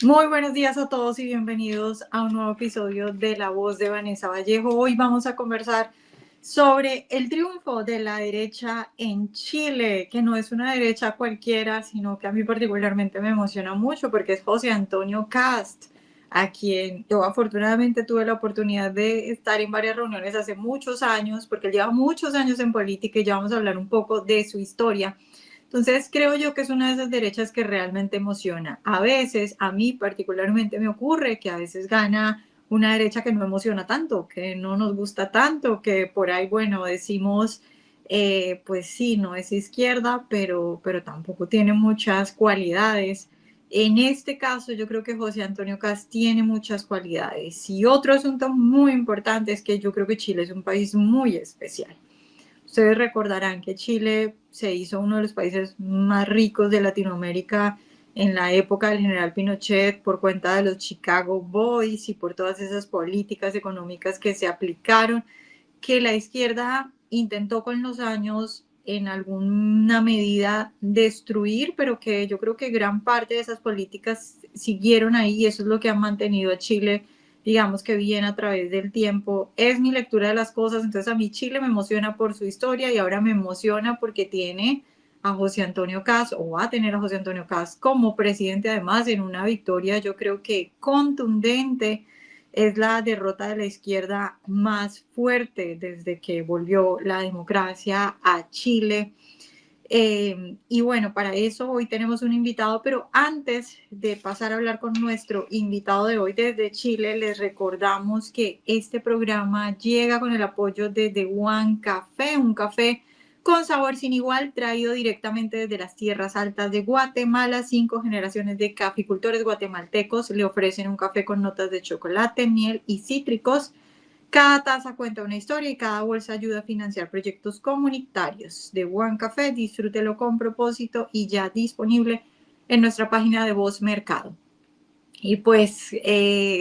Muy buenos días a todos y bienvenidos a un nuevo episodio de La Voz de Vanessa Vallejo. Hoy vamos a conversar sobre el triunfo de la derecha en Chile, que no es una derecha cualquiera, sino que a mí particularmente me emociona mucho porque es José Antonio Kast, a quien yo afortunadamente tuve la oportunidad de estar en varias reuniones hace muchos años, porque él lleva muchos años en política y ya vamos a hablar un poco de su historia. Entonces, creo yo que es una de esas derechas que realmente emociona. A veces, a mí particularmente me ocurre que a veces gana una derecha que no emociona tanto, que no nos gusta tanto, que por ahí, bueno, decimos, pues sí, no es izquierda, pero tampoco tiene muchas cualidades. En este caso, yo creo que José Antonio Cast tiene muchas cualidades. Y otro asunto muy importante es que yo creo que Chile es un país muy especial. Ustedes recordarán que Chile se hizo uno de los países más ricos de Latinoamérica en la época del general Pinochet por cuenta de los Chicago Boys y por todas esas políticas económicas que se aplicaron, que la izquierda intentó con los años en alguna medida destruir, pero que yo creo que gran parte de esas políticas siguieron ahí y eso es lo que ha mantenido a Chile, digamos que bien a través del tiempo. Es mi lectura de las cosas, entonces a mí Chile me emociona por su historia y ahora me emociona porque tiene a José Antonio Caz o va a tener a José Antonio Caz como presidente, además en una victoria yo creo que contundente. Es la derrota de la izquierda más fuerte desde que volvió la democracia a Chile. Y bueno, para eso hoy tenemos un invitado, pero antes de pasar a hablar con nuestro invitado de hoy desde Chile, les recordamos que este programa llega con el apoyo de The One Café, un café con sabor sin igual, traído directamente desde las tierras altas de Guatemala. 5 generaciones de caficultores guatemaltecos le ofrecen un café con notas de chocolate, miel y cítricos. Cada taza cuenta una historia y cada bolsa ayuda a financiar proyectos comunitarios. De One Café, disfrútelo con propósito y ya disponible en nuestra página de Voz Mercado. Y pues,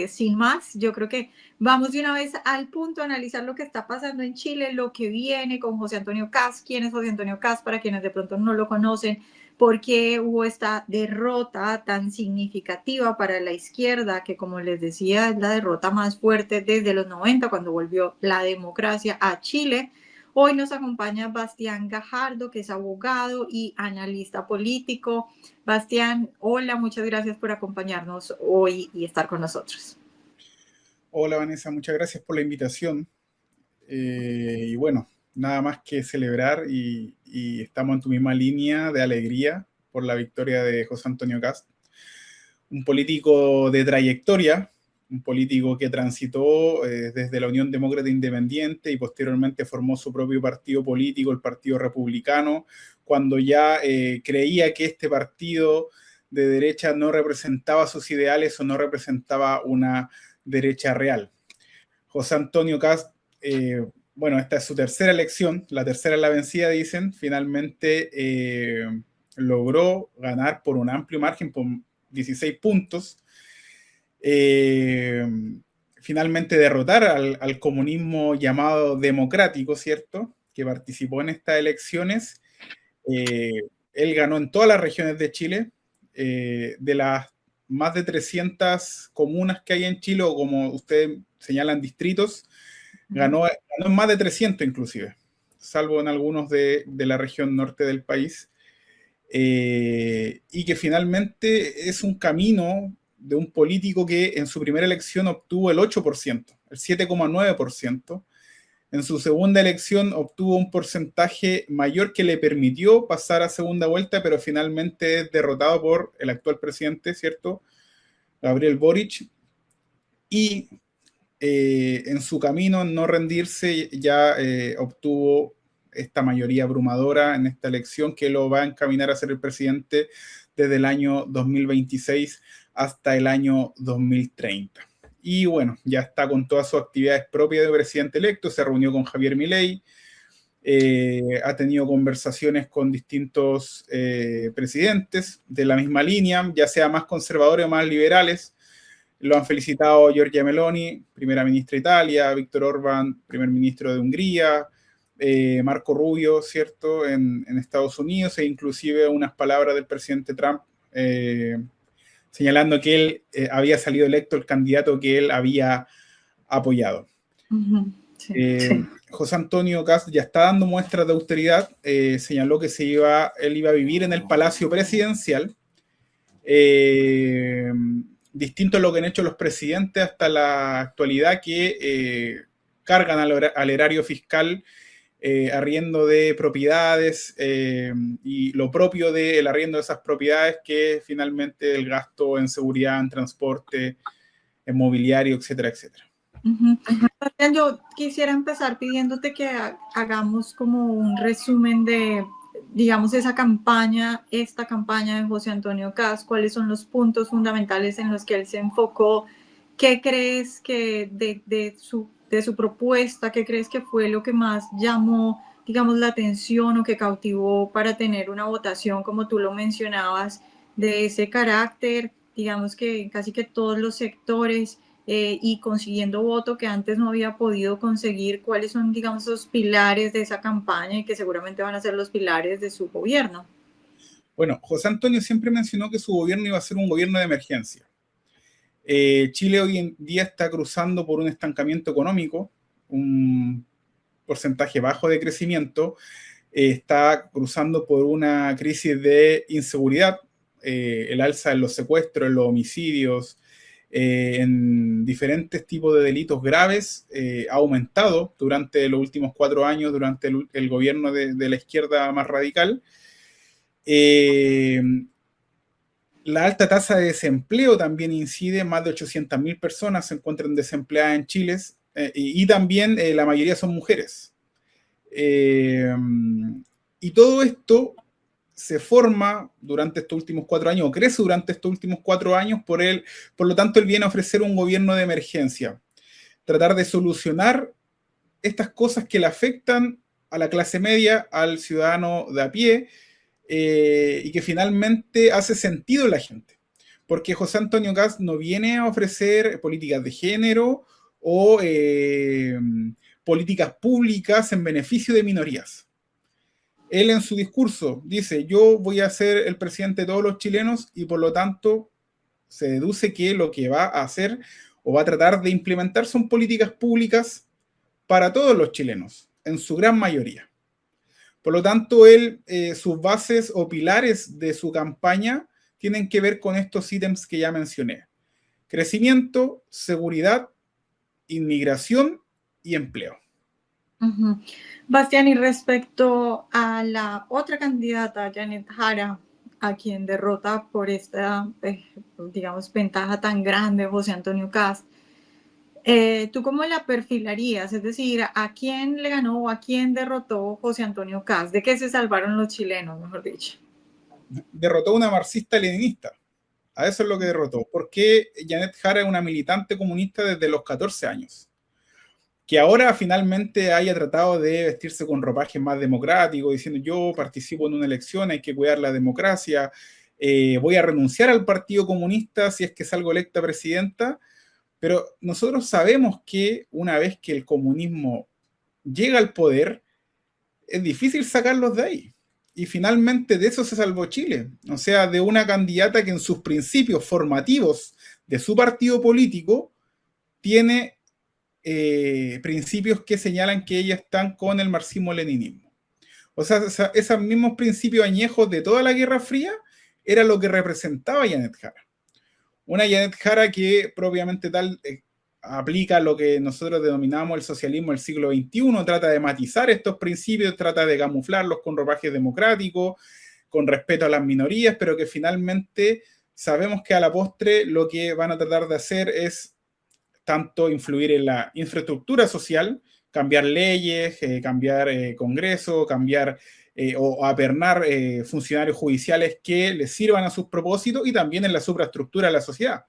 sin más, yo creo que vamos de una vez al punto a analizar lo que está pasando en Chile, lo que viene con José Antonio Caz. ¿Quién es José Antonio Caz? Para quienes de pronto no lo conocen, por qué hubo esta derrota tan significativa para la izquierda, que como les decía, es la derrota más fuerte desde los 90, cuando volvió la democracia a Chile. Hoy nos acompaña Bastián Gajardo, que es abogado y analista político. Bastián, hola, muchas gracias por acompañarnos hoy y estar con nosotros. Hola Vanessa, muchas gracias por la invitación. Y bueno, nada más que celebrar y estamos en tu misma línea de alegría por la victoria de José Antonio Kast, un político de trayectoria, un político que transitó desde la Unión Demócrata Independiente y posteriormente formó su propio partido político, el Partido Republicano, cuando ya creía que este partido de derecha no representaba sus ideales o no representaba una derecha real. José Antonio Kast, bueno, esta es su tercera elección, la tercera es la vencida, dicen, finalmente logró ganar por un amplio margen, por 16 puntos, eh, finalmente derrotar al comunismo llamado democrático, ¿cierto?, que participó en estas elecciones. Él ganó en todas las regiones de Chile, de las más de 300 comunas que hay en Chile, o como ustedes señalan, distritos, ganó en más de 300 inclusive, salvo en algunos de la región norte del país, y que finalmente es un camino de un político que en su primera elección obtuvo el 8%, el 7,9%. En su segunda elección obtuvo un porcentaje mayor que le permitió pasar a segunda vuelta, pero finalmente es derrotado por el actual presidente, ¿cierto?, Gabriel Boric, y en su camino en no rendirse ya obtuvo esta mayoría abrumadora en esta elección que lo va a encaminar a ser el presidente desde el año 2026 hasta el año 2030. Y bueno, ya está con todas sus actividades propias de presidente electo, se reunió con Javier Milei, ha tenido conversaciones con distintos presidentes de la misma línea, ya sea más conservadores o más liberales. Lo han felicitado Giorgia Meloni, primera ministra de Italia, Víctor Orbán, primer ministro de Hungría, Marco Rubio, ¿cierto?, en Estados Unidos, e inclusive unas palabras del presidente Trump señalando que él había salido electo el candidato que él había apoyado. Sí. José Antonio Kast ya está dando muestras de austeridad, señaló que él iba a vivir en el Palacio Presidencial, distinto a lo que han hecho los presidentes hasta la actualidad, que cargan al erario fiscal arriendo de propiedades y lo propio del arriendo de esas propiedades, que finalmente el gasto en seguridad, en transporte, en mobiliario, etcétera, etcétera. Yo quisiera empezar pidiéndote que hagamos como un resumen de, digamos, esta campaña de José Antonio Kast, cuáles son los puntos fundamentales en los que él se enfocó, qué crees que de su propuesta, qué crees que fue lo que más llamó, digamos, la atención o que cautivó para tener una votación, como tú lo mencionabas, de ese carácter, digamos que casi que todos los sectores y consiguiendo voto que antes no había podido conseguir. ¿Cuáles son, digamos, los pilares de esa campaña y que seguramente van a ser los pilares de su gobierno? Bueno, José Antonio siempre mencionó que su gobierno iba a ser un gobierno de emergencia. Chile hoy en día está cruzando por un estancamiento económico, un porcentaje bajo de crecimiento, está cruzando por una crisis de inseguridad, el alza en los secuestros, en los homicidios, en diferentes tipos de delitos graves, ha aumentado durante los últimos 4 años, durante el gobierno de la izquierda más radical. La alta tasa de desempleo también incide, más de 800.000 personas se encuentran desempleadas en Chile, y también la mayoría son mujeres. Y todo esto se forma durante estos últimos 4 años, o crece durante estos últimos 4 años, por lo tanto él viene a ofrecer un gobierno de emergencia, tratar de solucionar estas cosas que le afectan a la clase media, al ciudadano de a pie, y que finalmente hace sentido a la gente. Porque José Antonio Kast no viene a ofrecer políticas de género o políticas públicas en beneficio de minorías. Él en su discurso dice: yo voy a ser el presidente de todos los chilenos, y por lo tanto se deduce que lo que va a hacer o va a tratar de implementar son políticas públicas para todos los chilenos, en su gran mayoría. Por lo tanto, sus bases o pilares de su campaña tienen que ver con estos ítems que ya mencioné: crecimiento, seguridad, inmigración y empleo. Bastián, y respecto a la otra candidata, Janet Jara, a quien derrota por esta, digamos, ventaja tan grande José Antonio Kast, ¿tú cómo la perfilarías? Es decir, ¿a quién le ganó o a quién derrotó José Antonio Kast? ¿De qué se salvaron los chilenos, mejor dicho? Derrotó a una marxista-leninista. A eso es lo que derrotó. Porque Janet Jara es una militante comunista desde los 14 años. Que ahora finalmente haya tratado de vestirse con ropaje más democrático, diciendo: yo participo en una elección, hay que cuidar la democracia, voy a renunciar al Partido Comunista si es que salgo electa presidenta. Pero nosotros sabemos que una vez que el comunismo llega al poder, es difícil sacarlos de ahí. Y finalmente de eso se salvó Chile. O sea, de una candidata que en sus principios formativos de su partido político tiene principios que señalan que ellas están con el marxismo-leninismo. O sea, esos mismos principios añejos de toda la Guerra Fría era lo que representaba Janet Jara. Una Janet Jara que propiamente tal aplica lo que nosotros denominamos el socialismo del siglo XXI, trata de matizar estos principios, trata de camuflarlos con ropaje democrático, con respeto a las minorías, pero que finalmente sabemos que a la postre lo que van a tratar de hacer es tanto influir en la infraestructura social, cambiar leyes, cambiar Congreso, cambiar o apernar funcionarios judiciales que les sirvan a sus propósitos, y también en la supraestructura de la sociedad,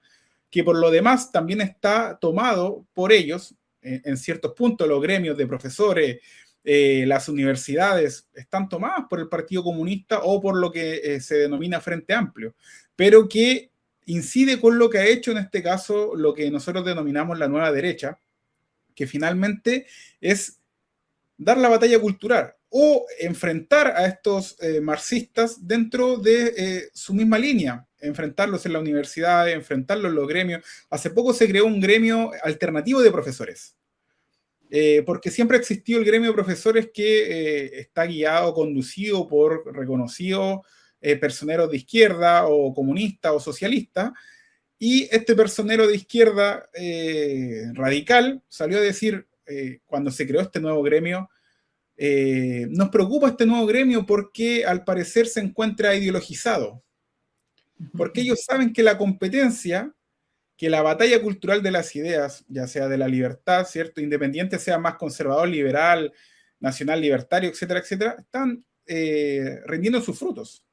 que por lo demás también está tomado por ellos, en ciertos puntos los gremios de profesores, las universidades están tomadas por el Partido Comunista o por lo que se denomina Frente Amplio, pero que incide con lo que ha hecho en este caso lo que nosotros denominamos la nueva derecha, que finalmente es dar la batalla cultural o enfrentar a estos marxistas dentro de su misma línea, enfrentarlos en la universidad, enfrentarlos en los gremios. Hace poco se creó un gremio alternativo de profesores, porque siempre ha existido el gremio de profesores que está guiado, conducido por reconocidos personeros de izquierda o comunistas o socialistas, y este personero de izquierda radical salió a decir, cuando se creó este nuevo gremio, nos preocupa este nuevo gremio porque al parecer se encuentra ideologizado, porque ellos saben que la competencia, que la batalla cultural de las ideas, ya sea de la libertad, ¿cierto?, independiente, sea más conservador, liberal, nacional, libertario, etcétera, etcétera, están rindiendo sus frutos.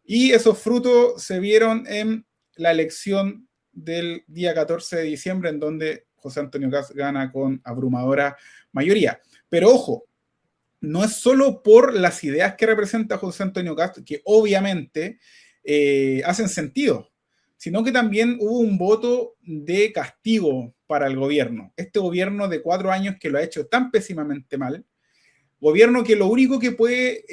Y esos frutos se vieron en la elección del día 14 de diciembre, en donde José Antonio Kast gana con abrumadora mayoría. Pero ojo, no es solo por las ideas que representa José Antonio Kast, que obviamente hacen sentido, sino que también hubo un voto de castigo para el gobierno. Este gobierno de 4 años que lo ha hecho tan pésimamente mal, gobierno que lo único que puede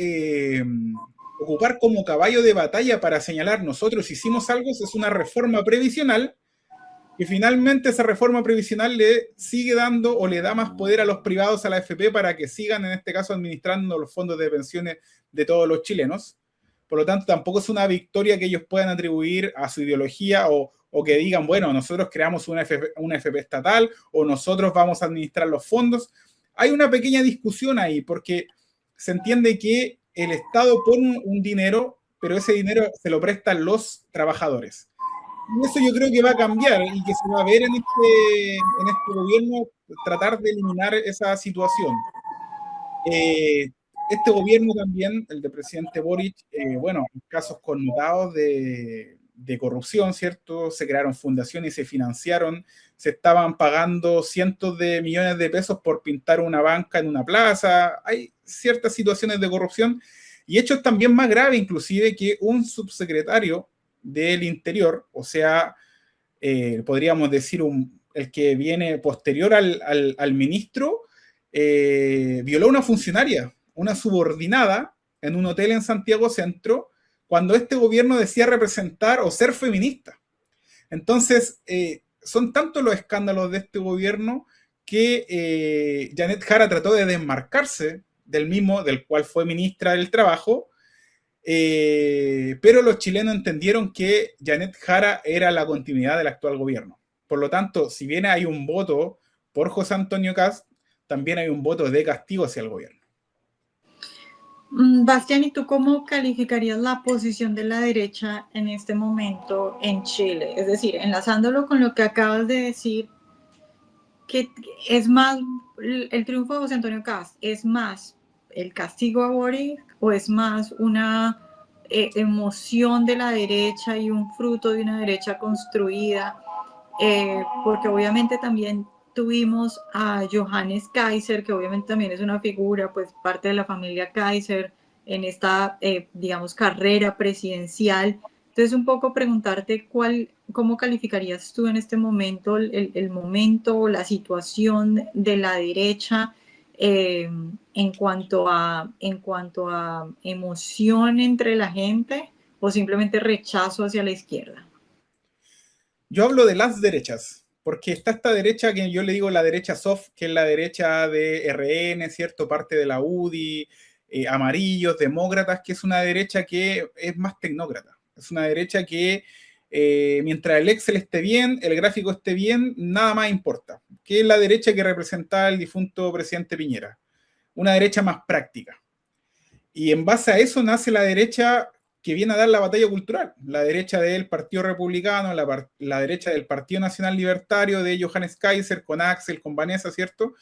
ocupar como caballo de batalla para señalar nosotros hicimos algo es una reforma previsional, y finalmente esa reforma previsional le sigue dando o le da más poder a los privados, a la AFP, para que sigan, en este caso, administrando los fondos de pensiones de todos los chilenos. Por lo tanto, tampoco es una victoria que ellos puedan atribuir a su ideología o que digan, bueno, nosotros creamos una AFP estatal o nosotros vamos a administrar los fondos. Hay una pequeña discusión ahí porque se entiende que el Estado pone un dinero, pero ese dinero se lo prestan los trabajadores. Y eso yo creo que va a cambiar y que se va a ver en este gobierno tratar de eliminar esa situación. Este gobierno también, el del presidente Boric, bueno, casos connotados de corrupción, ¿cierto? Se crearon fundaciones y se financiaron, se estaban pagando cientos de millones de pesos por pintar una banca en una plaza. Hay ciertas situaciones de corrupción y hechos también más graves, inclusive, que un subsecretario del Interior, o sea, podríamos decir el que viene posterior al ministro, violó a una funcionaria, una subordinada, en un hotel en Santiago Centro, cuando este gobierno decía representar o ser feminista. Entonces, son tantos los escándalos de este gobierno que Janet Jara trató de desmarcarse del mismo, del cual fue ministra del Trabajo, pero los chilenos entendieron que Janet Jara era la continuidad del actual gobierno. Por lo tanto, si bien hay un voto por José Antonio Kast, también hay un voto de castigo hacia el gobierno. Bastián, ¿y tú cómo calificarías la posición de la derecha en este momento en Chile? Es decir, enlazándolo con lo que acabas de decir, que es más, el triunfo de José Antonio Kast, ¿es más el castigo a Boric o es más una emoción de la derecha y un fruto de una derecha construida? Porque obviamente también tuvimos a Johannes Kaiser, que obviamente también es una figura, pues parte de la familia Kaiser en esta, digamos, carrera presidencial. Entonces, un poco preguntarte cómo calificarías tú en este momento el momento o la situación de la derecha en cuanto a emoción entre la gente o simplemente rechazo hacia la izquierda. Yo hablo de las derechas, porque está esta derecha que yo le digo la derecha soft, que es la derecha de RN, ¿cierto? Parte de la UDI, amarillos, demócratas, que es una derecha que es más tecnócrata. Es una derecha que mientras el Excel esté bien, el gráfico esté bien, nada más importa. Que es la derecha que representaba el difunto presidente Piñera. Una derecha más práctica. Y en base a eso nace la derecha que viene a dar la batalla cultural, la derecha del Partido Republicano, la derecha del Partido Nacional Libertario de Johannes Kaiser, con Axel, con Vanessa, ¿cierto?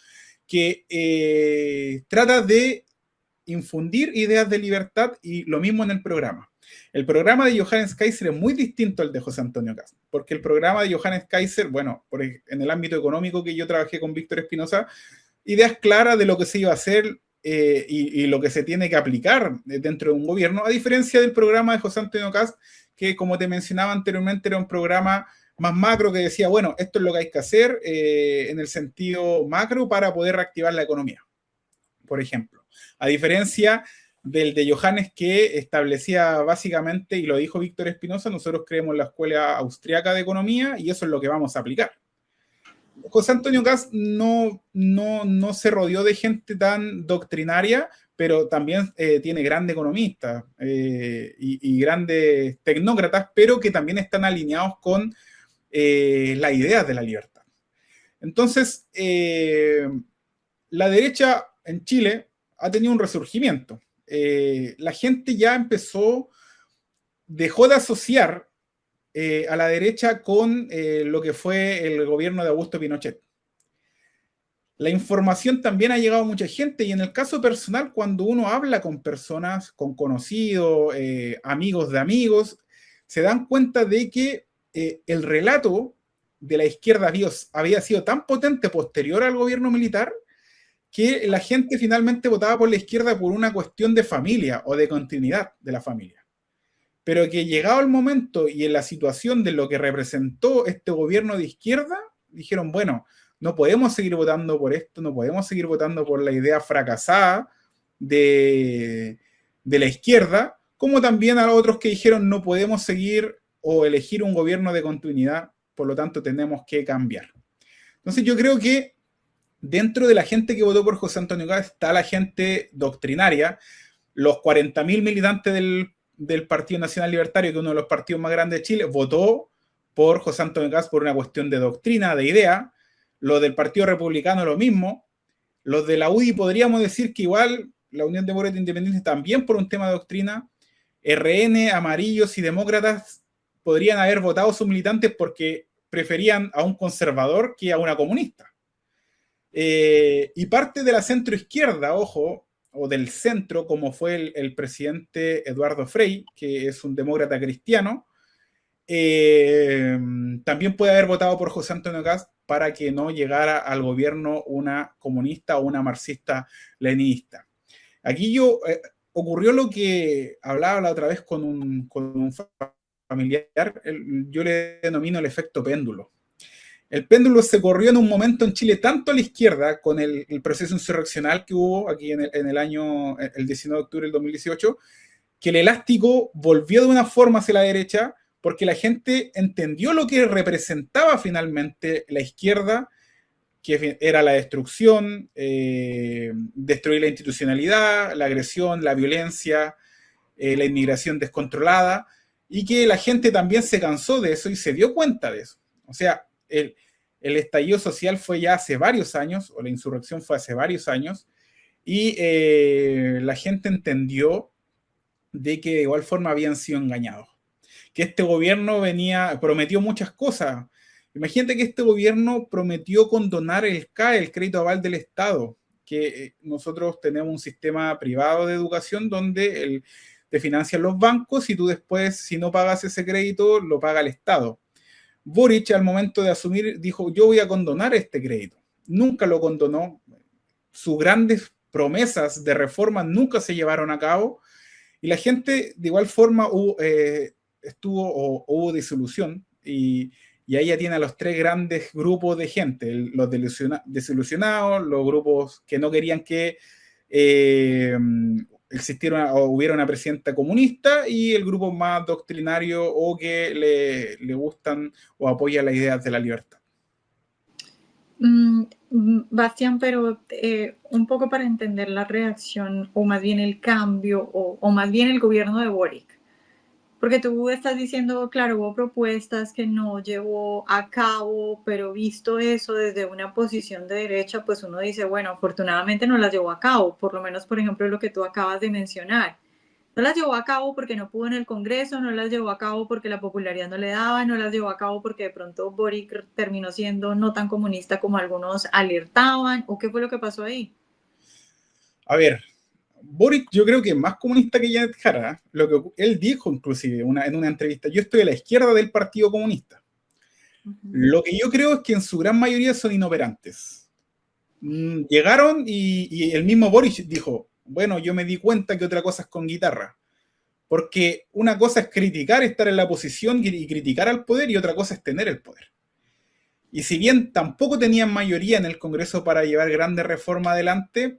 Que trata de infundir ideas de libertad y lo mismo en el programa. El programa de Johannes Kaiser es muy distinto al de José Antonio Kast, porque el programa de Johannes Kaiser, bueno, en el ámbito económico que yo trabajé con Víctor Espinosa, ideas claras de lo que se iba a hacer, y lo que se tiene que aplicar dentro de un gobierno, a diferencia del programa de José Antonio Kast, que como te mencionaba anteriormente era un programa más macro que decía, bueno, esto es lo que hay que hacer en el sentido macro para poder reactivar la economía, por ejemplo. A diferencia del de Johannes, que establecía básicamente, y lo dijo Víctor Espinosa, nosotros creemos en la Escuela Austriaca de Economía y eso es lo que vamos a aplicar. José Antonio Kast no se rodeó de gente tan doctrinaria, pero también tiene grandes economistas y grandes tecnócratas, pero que también están alineados con las ideas de la libertad. Entonces, la derecha en Chile ha tenido un resurgimiento. La gente ya dejó de asociar a la derecha con lo que fue el gobierno de Augusto Pinochet. La información también ha llegado a mucha gente y en el caso personal, cuando uno habla con personas, con conocidos, amigos de amigos, se dan cuenta de que el relato de la izquierda había sido tan potente posterior al gobierno militar que la gente finalmente votaba por la izquierda por una cuestión de familia o de continuidad de la familia. Pero que llegado el momento y en la situación de lo que representó este gobierno de izquierda, dijeron, bueno, no podemos seguir votando por esto, no podemos seguir votando por la idea fracasada de la izquierda, como también a otros que dijeron no podemos seguir o elegir un gobierno de continuidad, por lo tanto tenemos que cambiar. Entonces yo creo que dentro de la gente que votó por José Antonio Kast está la gente doctrinaria, los 40.000 militantes del Partido Nacional Libertario, que es uno de los partidos más grandes de Chile, votó por José Antonio Kast por una cuestión de doctrina, de idea. Los del Partido Republicano lo mismo. Los de la UDI podríamos decir que igual, la Unión Demócrata Independiente también por un tema de doctrina. RN, amarillos y demócratas podrían haber votado a sus militantes porque preferían a un conservador que a una comunista. Y parte de la centroizquierda, ojo, o del centro, como fue el presidente Eduardo Frei, que es un demócrata cristiano, también puede haber votado por José Antonio Kast para que no llegara al gobierno una comunista o una marxista-leninista. Aquí ocurrió lo que hablaba la otra vez con un familiar, yo le denomino el efecto péndulo. El péndulo se corrió en un momento en Chile tanto a la izquierda con el proceso insurreccional que hubo aquí en el año, el 19 de octubre del 2018, que el elástico volvió de una forma hacia la derecha porque la gente entendió lo que representaba finalmente la izquierda, que era la destrucción, destruir la institucionalidad, la agresión, la violencia, la inmigración descontrolada, y que la gente también se cansó de eso y se dio cuenta de eso. O sea, el estallido social fue ya hace varios años, o la insurrección fue hace varios años, y la gente entendió de que de igual forma habían sido engañados. Que este gobierno prometió muchas cosas. Imagínate que este gobierno prometió condonar el CAE, el crédito aval del Estado, que nosotros tenemos un sistema privado de educación donde te financian los bancos y tú después, si no pagas ese crédito, lo paga el Estado. Boric, al momento de asumir, dijo, yo voy a condonar este crédito. Nunca lo condonó. Sus grandes promesas de reforma nunca se llevaron a cabo y la gente, de igual forma, hubo disolución y ahí ya tiene a los tres grandes grupos de gente, los desilusionados, los grupos que no querían que existiera o hubiera una presidenta comunista y el grupo más doctrinario o que le gustan o apoyan las ideas de la libertad. Bastián, pero un poco para entender la reacción o más bien el cambio o más bien el gobierno de Boric. Porque tú estás diciendo, claro, hubo propuestas que no llevó a cabo, pero visto eso desde una posición de derecha, pues uno dice, bueno, afortunadamente no las llevó a cabo, por lo menos, por ejemplo, lo que tú acabas de mencionar. No las llevó a cabo porque no pudo en el Congreso, no las llevó a cabo porque la popularidad no le daba, no las llevó a cabo porque de pronto Boric terminó siendo no tan comunista como algunos alertaban, ¿o qué fue lo que pasó ahí? A ver, Boric yo creo que es más comunista que Janet Jara. Lo que él dijo inclusive en una entrevista, yo estoy a la izquierda del Partido Comunista. Lo que yo creo es que en su gran mayoría son inoperantes. Llegaron y el mismo Boric dijo, bueno, yo me di cuenta que otra cosa es con guitarra. Porque una cosa es criticar, estar en la oposición y criticar al poder y otra cosa es tener el poder. Y si bien tampoco tenían mayoría en el Congreso para llevar grandes reformas adelante,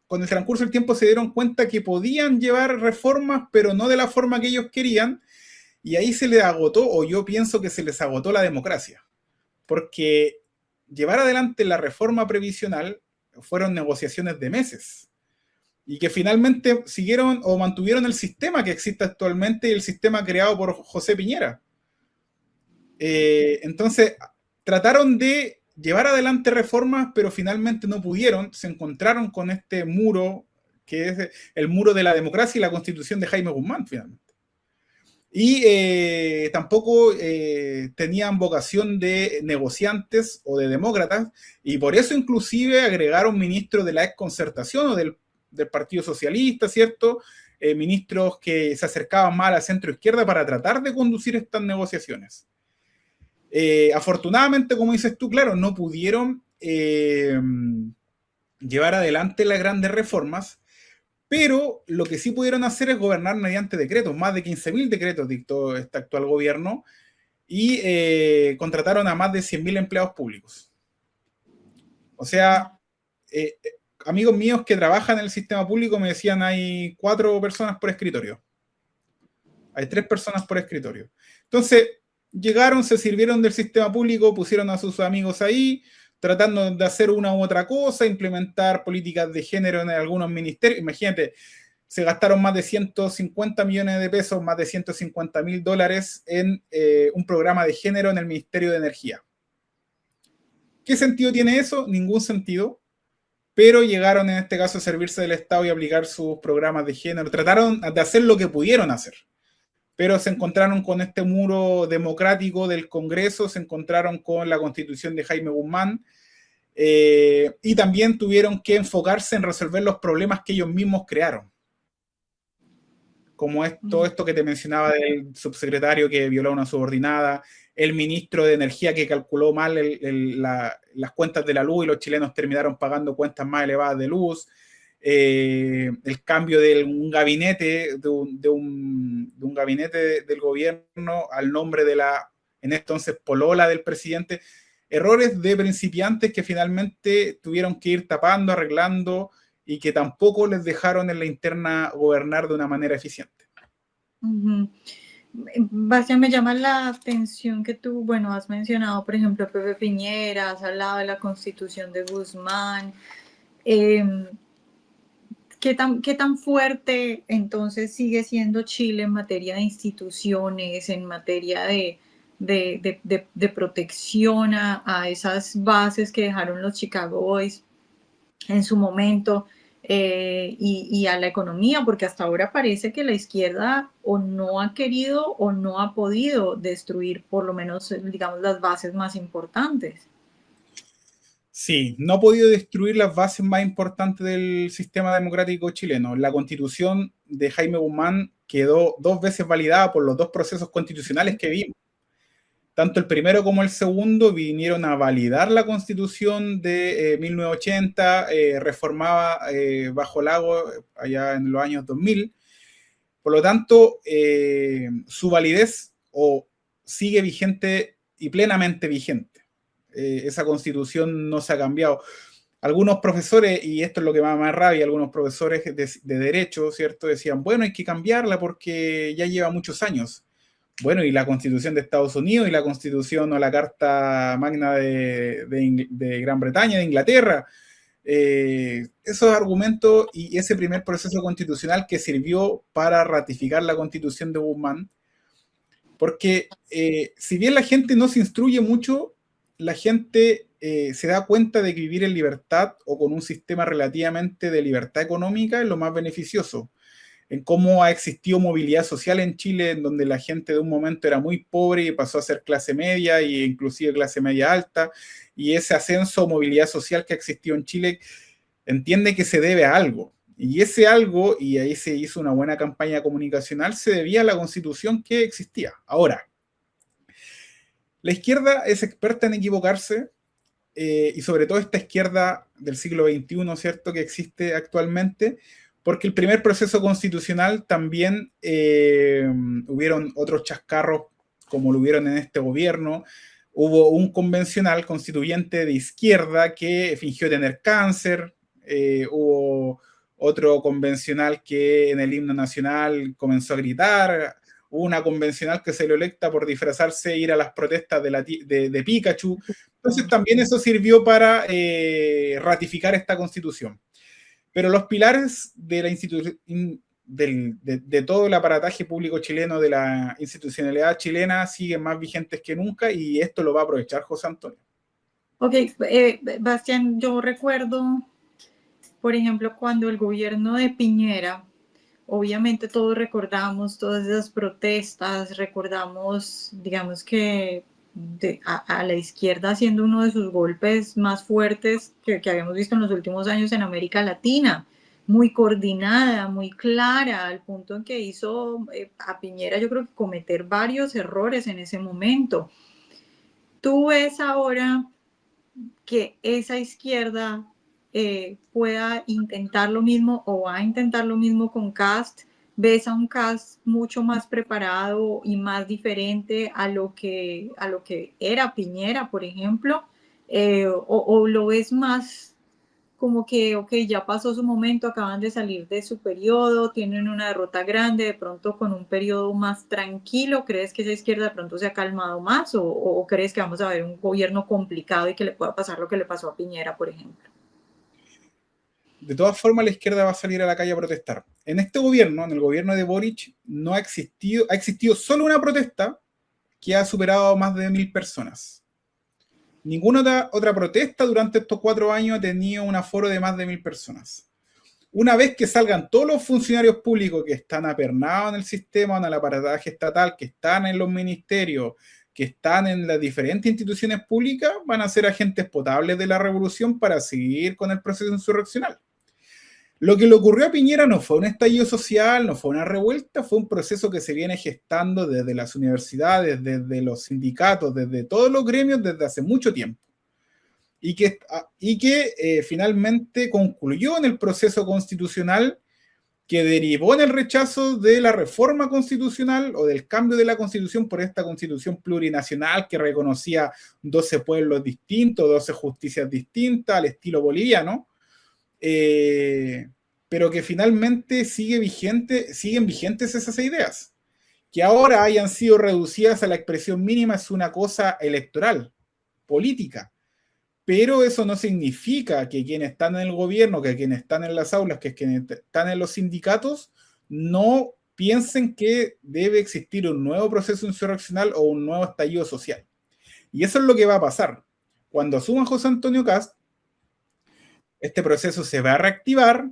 con el transcurso del tiempo se dieron cuenta que podían llevar reformas, pero no de la forma que ellos querían, y ahí se les agotó, o yo pienso que se les agotó la democracia, porque llevar adelante la reforma previsional fueron negociaciones de meses, y que finalmente siguieron o mantuvieron el sistema que existe actualmente y el sistema creado por José Piñera. Entonces, trataron de llevar adelante reformas, pero finalmente no pudieron, se encontraron con este muro, que es el muro de la democracia y la constitución de Jaime Guzmán, finalmente. Y tampoco tenían vocación de negociantes o de demócratas, y por eso inclusive agregaron ministros de la exconcertación o del Partido Socialista, ¿cierto? Ministros que se acercaban más a la centro izquierda para tratar de conducir estas negociaciones. Afortunadamente, como dices tú, claro, no pudieron llevar adelante las grandes reformas, pero lo que sí pudieron hacer es gobernar mediante decretos. Más de 15.000 decretos dictó este actual gobierno y contrataron a más de 100.000 empleados públicos. O sea, amigos míos que trabajan en el sistema público me decían hay 4 personas por escritorio. Hay 3 personas por escritorio. Entonces, llegaron, se sirvieron del sistema público, pusieron a sus amigos ahí, tratando de hacer una u otra cosa, implementar políticas de género en algunos ministerios. Imagínate, se gastaron más de 150 millones de pesos, más de 150.000 dólares en un programa de género en el Ministerio de Energía. ¿Qué sentido tiene eso? Ningún sentido. Pero llegaron en este caso a servirse del Estado y aplicar sus programas de género. Trataron de hacer lo que pudieron hacer, pero se encontraron con este muro democrático del Congreso, se encontraron con la Constitución de Jaime Guzmán, y también tuvieron que enfocarse en resolver los problemas que ellos mismos crearon, como todo esto que te mencionaba del subsecretario que violó a una subordinada, el ministro de Energía que calculó mal las cuentas de la luz y los chilenos terminaron pagando cuentas más elevadas de luz, el cambio de un gabinete, de un gabinete del gobierno al nombre de la, en entonces, polola del presidente. Errores de principiantes que finalmente tuvieron que ir tapando, arreglando, y que tampoco les dejaron en la interna gobernar de una manera eficiente. Bastián, me llama la atención que tú, bueno, has mencionado, por ejemplo, Pepe Piñera, has hablado de la Constitución de Guzmán. ¿Qué tan fuerte entonces sigue siendo Chile en materia de instituciones, en materia de protección a esas bases que dejaron los Chicago Boys en su momento, y a la economía? Porque hasta ahora parece que la izquierda o no ha querido o no ha podido destruir por lo menos, digamos, las bases más importantes. Sí, no ha podido destruir las bases más importantes del sistema democrático chileno. La constitución de Jaime Guzmán quedó 2 veces validada por los 2 procesos constitucionales que vimos. Tanto el primero como el segundo vinieron a validar la constitución de 1980, reformada bajo Lago allá en los años 2000. Por lo tanto, su validez sigue vigente y plenamente vigente. Esa constitución no se ha cambiado. Algunos profesores, y esto es lo que más rabia, algunos profesores de derecho, ¿cierto? Decían, bueno, hay que cambiarla porque ya lleva muchos años. Bueno, y la Constitución de Estados Unidos y la Constitución o la Carta Magna de Gran Bretaña, de Inglaterra, esos argumentos y ese primer proceso constitucional que sirvió para ratificar la Constitución de Guzmán, porque si bien la gente no se instruye mucho, la gente se da cuenta de que vivir en libertad o con un sistema relativamente de libertad económica es lo más beneficioso. En cómo ha existido movilidad social en Chile, en donde la gente de un momento era muy pobre y pasó a ser clase media e inclusive clase media alta, y ese ascenso o movilidad social que ha existido en Chile entiende que se debe a algo. Y ese algo, y ahí se hizo una buena campaña comunicacional, se debía a la Constitución que existía. Ahora, la izquierda es experta en equivocarse, y sobre todo esta izquierda del siglo XXI, ¿cierto?, que existe actualmente, porque el primer proceso constitucional también hubieron otros chascarros como lo hubieron en este gobierno. Hubo un convencional constituyente de izquierda que fingió tener cáncer, hubo otro convencional que en el himno nacional comenzó a gritar, una convencional que se lo electa por disfrazarse e ir a las protestas de Pikachu. Entonces también eso sirvió para ratificar esta constitución. Pero los pilares de la institución, de todo el aparataje público chileno, de la institucionalidad chilena, siguen más vigentes que nunca, y esto lo va a aprovechar José Antonio. Ok, Bastián, yo recuerdo, por ejemplo, cuando el gobierno de Piñera, obviamente todos recordamos todas esas protestas, recordamos, digamos que a la izquierda haciendo uno de sus golpes más fuertes que habíamos visto en los últimos años en América Latina, muy coordinada, muy clara, al punto en que hizo a Piñera, yo creo que cometer varios errores en ese momento. ¿Tú ves ahora que esa izquierda pueda intentar lo mismo o va a intentar lo mismo con Kast? ¿Ves a un Kast mucho más preparado y más diferente a lo que era Piñera, por ejemplo? ¿O lo ves más como que, ok, ya pasó su momento, acaban de salir de su periodo, tienen una derrota grande, de pronto con un periodo más tranquilo? ¿Crees que esa izquierda de pronto se ha calmado más o crees que vamos a ver un gobierno complicado y que le pueda pasar lo que le pasó a Piñera, por ejemplo? De todas formas, la izquierda va a salir a la calle a protestar. En este gobierno, en el gobierno de Boric, no ha existido solo una protesta que ha superado más de 1.000 personas. Ninguna otra protesta durante estos 4 años ha tenido un aforo de más de 1.000 personas. Una vez que salgan todos los funcionarios públicos que están apernados en el sistema, en el aparataje estatal, que están en los ministerios, que están en las diferentes instituciones públicas, van a ser agentes potables de la revolución para seguir con el proceso insurreccional. Lo que le ocurrió a Piñera no fue un estallido social, no fue una revuelta, fue un proceso que se viene gestando desde las universidades, desde los sindicatos, desde todos los gremios, desde hace mucho tiempo. Y que finalmente concluyó en el proceso constitucional que derivó en el rechazo de la reforma constitucional o del cambio de la constitución por esta constitución plurinacional que reconocía 12 pueblos distintos, 12 justicias distintas al estilo boliviano. Pero que finalmente siguen vigentes esas ideas. Que ahora hayan sido reducidas a la expresión mínima es una cosa electoral, política, pero eso no significa que quienes están en el gobierno, que quienes están en las aulas, que quienes están en los sindicatos, no piensen que debe existir un nuevo proceso insurreccional o un nuevo estallido social. Y eso es lo que va a pasar. Cuando asuma José Antonio Kast, este proceso se va a reactivar,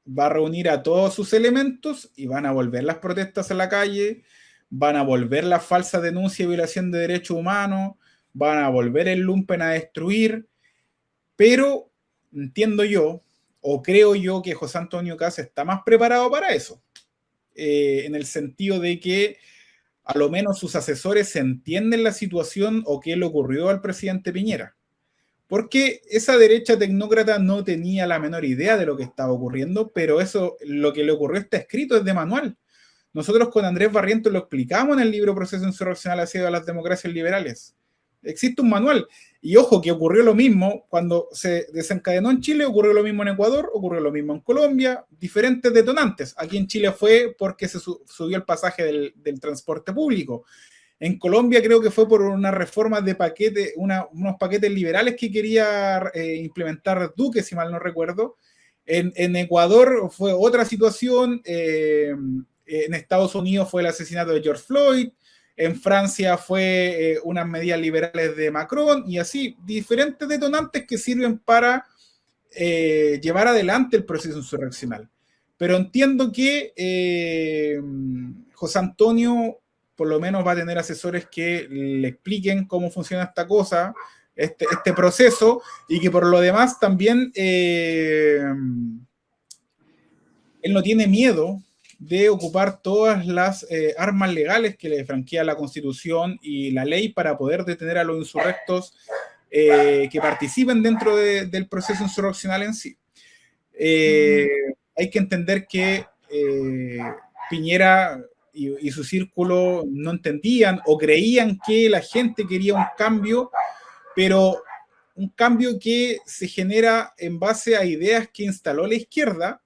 va a reunir a todos sus elementos y van a volver las protestas a la calle, van a volver la falsa denuncia y violación de derechos humanos, van a volver el lumpen a destruir, pero entiendo yo, o creo yo, que José Antonio Kast está más preparado para eso, en el sentido de que a lo menos sus asesores entienden la situación o qué le ocurrió al presidente Piñera. Porque esa derecha tecnócrata no tenía la menor idea de lo que estaba ocurriendo, pero eso, lo que le ocurrió está escrito, es de manual. Nosotros con Andrés Barrientos lo explicamos en el libro Proceso Insurreccional hacia las democracias liberales. Existe un manual. Y ojo, que ocurrió lo mismo cuando se desencadenó en Chile, ocurrió lo mismo en Ecuador, ocurrió lo mismo en Colombia, diferentes detonantes. Aquí en Chile fue porque se subió el pasaje del transporte público. En Colombia creo que fue por una reforma de paquete, unos paquetes liberales que quería implementar Duque, si mal no recuerdo. En Ecuador fue otra situación. En Estados Unidos fue el asesinato de George Floyd. En Francia fue unas medidas liberales de Macron. Y así, diferentes detonantes que sirven para llevar adelante el proceso insurreccional. Pero entiendo que José Antonio por lo menos va a tener asesores que le expliquen cómo funciona esta cosa, este proceso, y que por lo demás también él no tiene miedo de ocupar todas las armas legales que le franquea la Constitución y la ley para poder detener a los insurrectos que participen dentro del proceso insurreccional en sí. Hay que entender que Piñera y su círculo no entendían o creían que la gente quería un cambio, pero un cambio que se genera en base a ideas que instaló la izquierda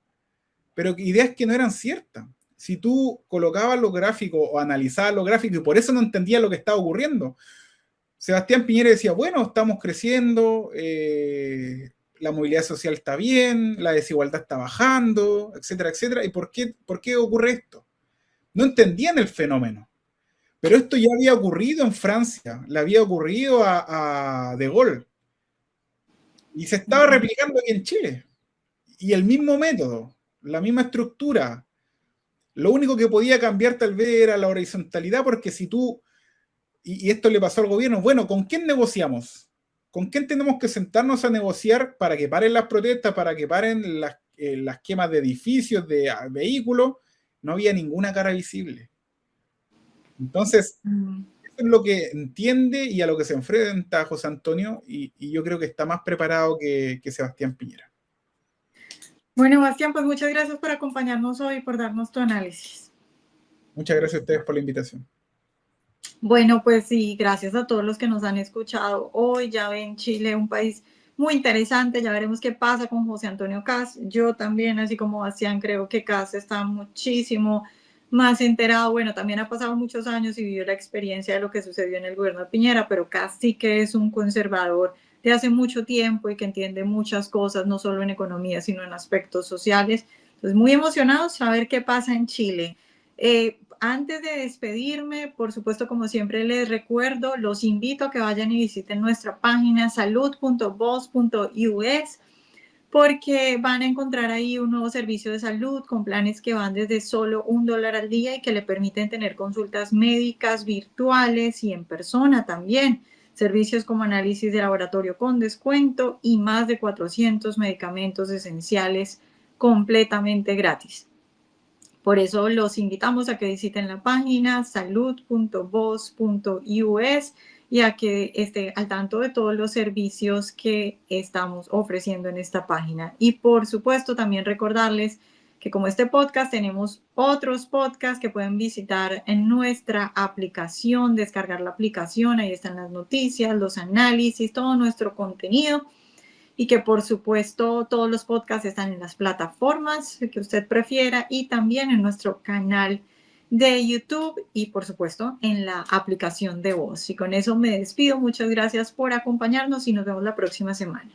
pero ideas que no eran ciertas. Si tú colocabas los gráficos o analizabas los gráficos y por eso no entendías lo que estaba ocurriendo, Sebastián Piñera decía, bueno, estamos creciendo, la movilidad social está bien, la desigualdad está bajando, etcétera, etcétera. ¿Y por qué ocurre esto? No entendían el fenómeno. Pero esto ya había ocurrido en Francia, le había ocurrido a De Gaulle. Y se estaba replicando aquí en Chile. Y el mismo método, la misma estructura. Lo único que podía cambiar tal vez era la horizontalidad, porque si tú, y esto le pasó al gobierno, bueno, ¿con quién negociamos? ¿Con quién tenemos que sentarnos a negociar para que paren las protestas, para que paren las quemas de edificios, de vehículos? No había ninguna cara visible. Entonces, eso es lo que entiende y a lo que se enfrenta José Antonio, y yo creo que está más preparado que Sebastián Piñera. Bueno, Bastián, pues muchas gracias por acompañarnos hoy y por darnos tu análisis. Muchas gracias a ustedes por la invitación. Bueno, pues sí, gracias a todos los que nos han escuchado hoy. Ya ven, Chile, un país muy interesante. Ya veremos qué pasa con José Antonio Kast. Yo también, así como Bastián, creo que Kast está muchísimo más enterado. Bueno, también ha pasado muchos años y vivió la experiencia de lo que sucedió en el gobierno de Piñera, pero Kast sí que es un conservador de hace mucho tiempo y que entiende muchas cosas, no solo en economía, sino en aspectos sociales. Entonces, muy emocionados a ver qué pasa en Chile. Antes de despedirme, por supuesto, como siempre les recuerdo, los invito a que vayan y visiten nuestra página salud.voz.us porque van a encontrar ahí un nuevo servicio de salud con planes que van desde solo $1 al día y que le permiten tener consultas médicas virtuales y en persona también. Servicios como análisis de laboratorio con descuento y más de 400 medicamentos esenciales completamente gratis. Por eso los invitamos a que visiten la página salud.voz.us y a que esté al tanto de todos los servicios que estamos ofreciendo en esta página. Y por supuesto también recordarles que como este podcast tenemos otros podcasts que pueden visitar en nuestra aplicación, descargar la aplicación, ahí están las noticias, los análisis, todo nuestro contenido. Y que por supuesto todos los podcasts están en las plataformas que usted prefiera y también en nuestro canal de YouTube y por supuesto en la aplicación de Voz. Y con eso me despido. Muchas gracias por acompañarnos y nos vemos la próxima semana.